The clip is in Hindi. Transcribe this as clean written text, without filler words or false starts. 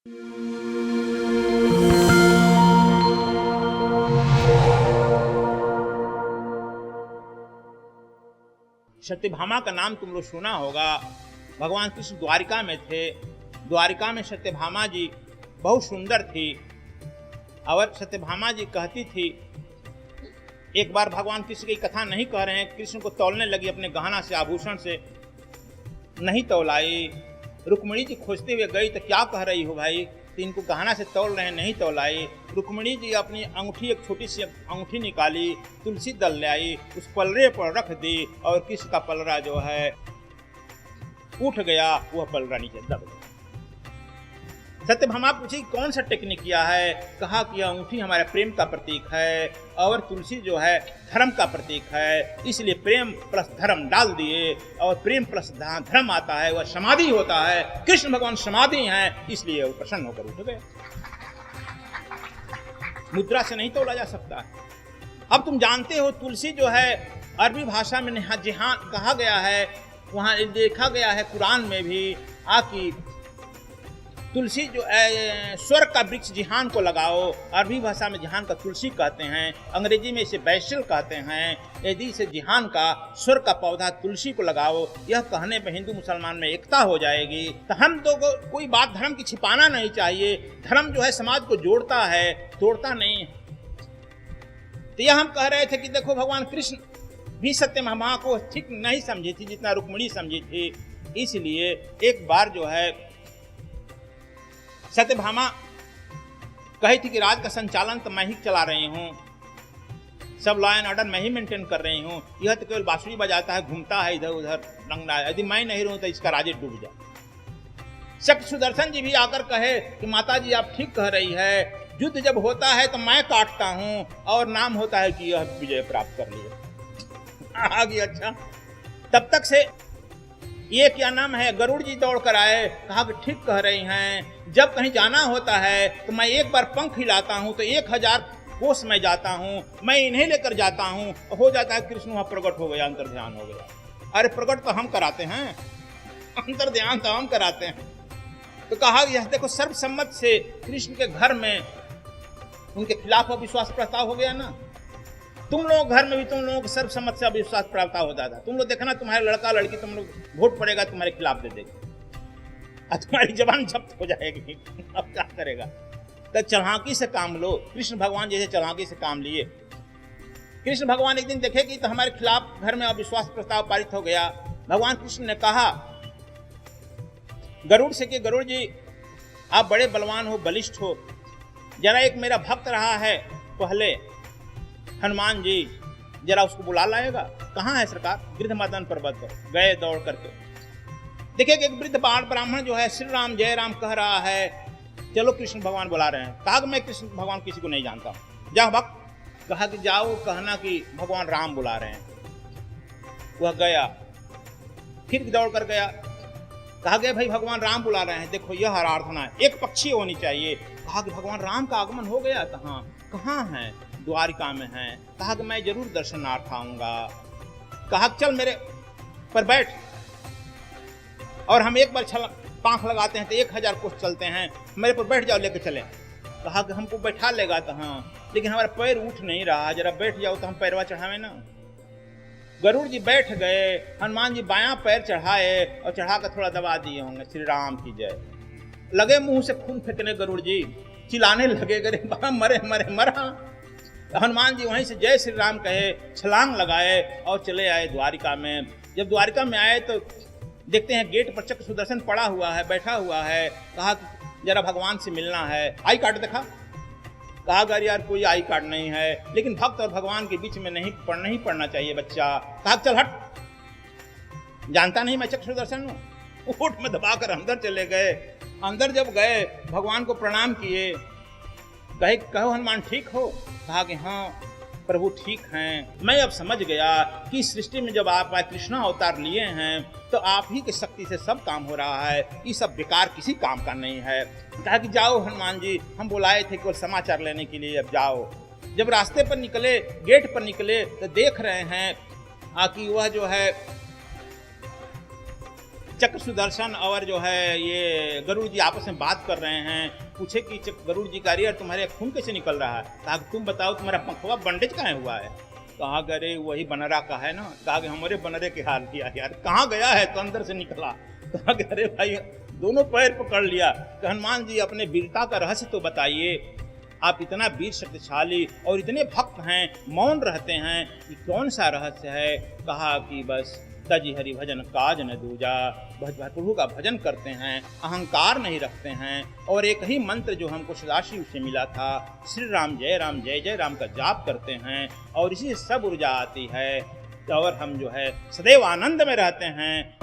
सत्यभामा का नाम तुम लोग सुना होगा। भगवान कृष्ण द्वारिका में थे। द्वारिका में सत्यभामा जी बहुत सुंदर थी और सत्यभामा जी कहती थी, एक बार भगवान कृष्ण की कथा नहीं कह रहे हैं, कृष्ण को तौलने लगी अपने गहना से, आभूषण से, नहीं तौलाई। रुक्मिणी जी खोजते हुए गई तो क्या कह रही हो भाई, तो इनको गहना से तौल रहे हैं, नहीं तौलाई। रुक्मिणी जी अपनी अंगूठी, एक छोटी सी अंगूठी निकाली, तुलसी दल ले आई, उस पलरे पर रख दी और कृष्ण का पलरा जो है उठ गया, वह पलरा नीचे दब गया। सत्यभामा पूछी कौन सा टेक्निक किया है? कहा कि अंगूठी हमारे प्रेम का प्रतीक है और तुलसी जो है धर्म का प्रतीक है, इसलिए प्रेम प्लस धर्म डाल दिए और प्रेम प्लस धर्म आता है, वह समाधि होता है। कृष्ण भगवान समाधि हैं, इसलिए वो प्रसन्न होकर उठ गए। मुद्रा से नहीं तोला जा सकता। अब तुम जानते हो तुलसी जो है अरबी भाषा में जहां कहा गया है, वहां देखा गया है कुरान में भी आकि तुलसी जो स्वर्ग का वृक्ष जिहान को लगाओ। अरबी भाषा में जिहान का तुलसी कहते हैं, अंग्रेजी में इसे बैसिल कहते हैं। यदि इसे जिहान का स्वर्ग का पौधा तुलसी को लगाओ, यह कहने पर हिंदू मुसलमान में एकता हो जाएगी। तो हम तो कोई बात धर्म की छिपाना नहीं चाहिए। धर्म जो है समाज को जोड़ता है, तोड़ता नहीं। तो यह हम कह रहे थे कि देखो भगवान कृष्ण भी सत्यभामा को ठीक नहीं समझी थी जितना रुक्मिणी समझी थी। इसलिए एक बार जो है सत्यभामा कही थी कि राज का संचालन तो मैं ही चला रही हूँ, सब लॉ एंड ऑर्डर मैं ही मेंटेन कर रही हूँ, यह तो केवल बांसुरी बजाता है, घूमता है इधर उधर रंगना है, यदि मैं नहीं रहूँ तो इसका राज्य डूब जाए। शक्ति सुदर्शन जी भी आकर कहे कि माता जी आप ठीक कह रही है, युद्ध जब होता है तो मैं काटता हूँ और नाम होता है कि यह विजय प्राप्त कर लिया। आगे अच्छा, तब तक से ये क्या नाम है, गरुड़ जी दौड़ कर आए, कहा कि ठीक कह रही हैं, जब कहीं जाना होता है तो मैं एक बार पंख हिलाता हूँ तो 1000 कोस में जाता हूँ, मैं इन्हें लेकर जाता हूँ। हो जाता है कृष्ण वहां प्रकट हो गया, अंतर ध्यान हो गया। अरे प्रकट तो हम कराते हैं, अंतर ध्यान तो हम कराते हैं। तो कहा यह देखो सर्वसम्मत से कृष्ण के घर में उनके खिलाफ अविश्वास प्रस्ताव हो गया ना। तुम लोग घर में भी तुम लोगों को सर्वसम्मत से अविश्वास प्रस्ताव होता था। तुम लोग देखना तुम्हारे लड़का लड़की तुम लोग वोट पड़ेगा तुम्हारे खिलाफ दे देगा और तुम्हारी जबान जब्त हो जाएगी। अब क्या करेगा? तो चालाकी से काम लो। कृष्ण भगवान जैसे चालाकी से काम लिए। कृष्ण भगवान एक दिन देखे कि तो हमारे खिलाफ घर में अविश्वास प्रस्ताव पारित हो गया। भगवान कृष्ण ने कहा गरुड़ से कि गरुड़ जी आप बड़े बलवान हो, बलिष्ठ हो, जरा एक मेरा भक्त रहा है पहले हनुमान जी, जरा उसको बुला लाएगा। कहाँ है सरकार? गिरधमर्दन पर्वत पर गए दौड़ करके। देखिए कि एक वृद्ध ब्राह्मण जो है श्री राम जय राम कह रहा है, चलो कृष्ण भगवान बुला रहे हैं। कहा कि मैं कृष्ण भगवान किसी को नहीं जानता हूँ। जाओ भक्त, कहा कि जाओ कहना कि भगवान राम बुला रहे हैं। वह गया, फिर दौड़ कर गया, कहा गया भाई भगवान राम बुला रहे हैं, देखो यह आराधना है, एक पक्षी होनी चाहिए। कहा कि भगवान राम का आगमन हो गया, कहाँ है? द्वारिका में है। कहा कि मैं जरूर दर्शनार्थ आऊंगा। कहा चल मेरे पर बैठ और हम एक बार पांख लगाते हैं तो 1000 कोस चलते हैं, मेरे पर बैठ जाओ, लेके चले। कहा कि हमको बैठा लेगा तो हाँ, लेकिन हमारा पैर उठ नहीं रहा, जरा बैठ जाओ तो हम पैरवा चढ़ावे ना। गरुड़ जी बैठ गए, हनुमान जी बायां पैर चढ़ाए और चढ़ा कर थोड़ा दबा दिए होंगे, श्री राम की जय। लगे मुंह से खून फेंकने, गरुड़ जी चिल्लाने लगे, गरे मरे मरे मरा। हनुमान जी वहीं से जय श्री राम कहे, छलांग लगाए और चले आए द्वारिका में। जब द्वारिका में आए तो देखते हैं गेट पर चक्र सुदर्शन पड़ा हुआ है, बैठा हुआ है। कहा जरा भगवान से मिलना है, आई कार्ड दिखा। कहा अगर यार कोई आई कार्ड नहीं है, लेकिन भक्त और भगवान के बीच में नहीं पढ़ना चाहिए बच्चा। कहा चल हट, जानता नहीं मैं चक्र सुदर्शन हूँ। ऊँट में दबाकर अंदर चले गए। अंदर जब गए भगवान को प्रणाम किए, कहो हनुमान ठीक हो? कहा कि हाँ प्रभु ठीक हैं। मैं अब समझ गया कि सृष्टि में जब आप कृष्ण अवतार लिए हैं तो आप ही की शक्ति से सब काम हो रहा है, ये सब बेकार किसी काम का नहीं है। कहा कि जाओ हनुमान जी, हम बुलाए थे केवल समाचार लेने के लिए, अब जाओ। जब रास्ते पर निकले, गेट पर निकले तो देख रहे हैं कि वह जो है चक्र सुदर्शन और जो है ये गरुड़ जी आपस में बात कर रहे हैं। पूछे कि गरुड़ जी का यार तुम्हारे खून कैसे निकल रहा है? कहा कि तुम बताओ तुम्हारा पंखवा बंडेज कहाँ हुआ है? कहा कि अरे वही बनरा का है ना। कहा कि हमारे बनरे के हाल किया यार, कहाँ गया है? तो अंदर से निकला। कहा कि अरे भाई दोनों पैर पकड़ लिया। कि हनुमान जी अपने वीरता का रहस्य तो बताइए, आप इतना वीर शक्तिशाली और इतने भक्त हैं, मौन रहते हैं, कि कौन सा रहस्य है? कहा कि बस तजी हरि भजन काज न दूजा, प्रभु का भजन करते हैं, अहंकार नहीं रखते हैं, और एक ही मंत्र जो हमको सदाशिव से मिला था, श्री राम जय जय राम का जाप करते हैं, और इसी से सब ऊर्जा आती है और हम जो है सदैव आनंद में रहते हैं।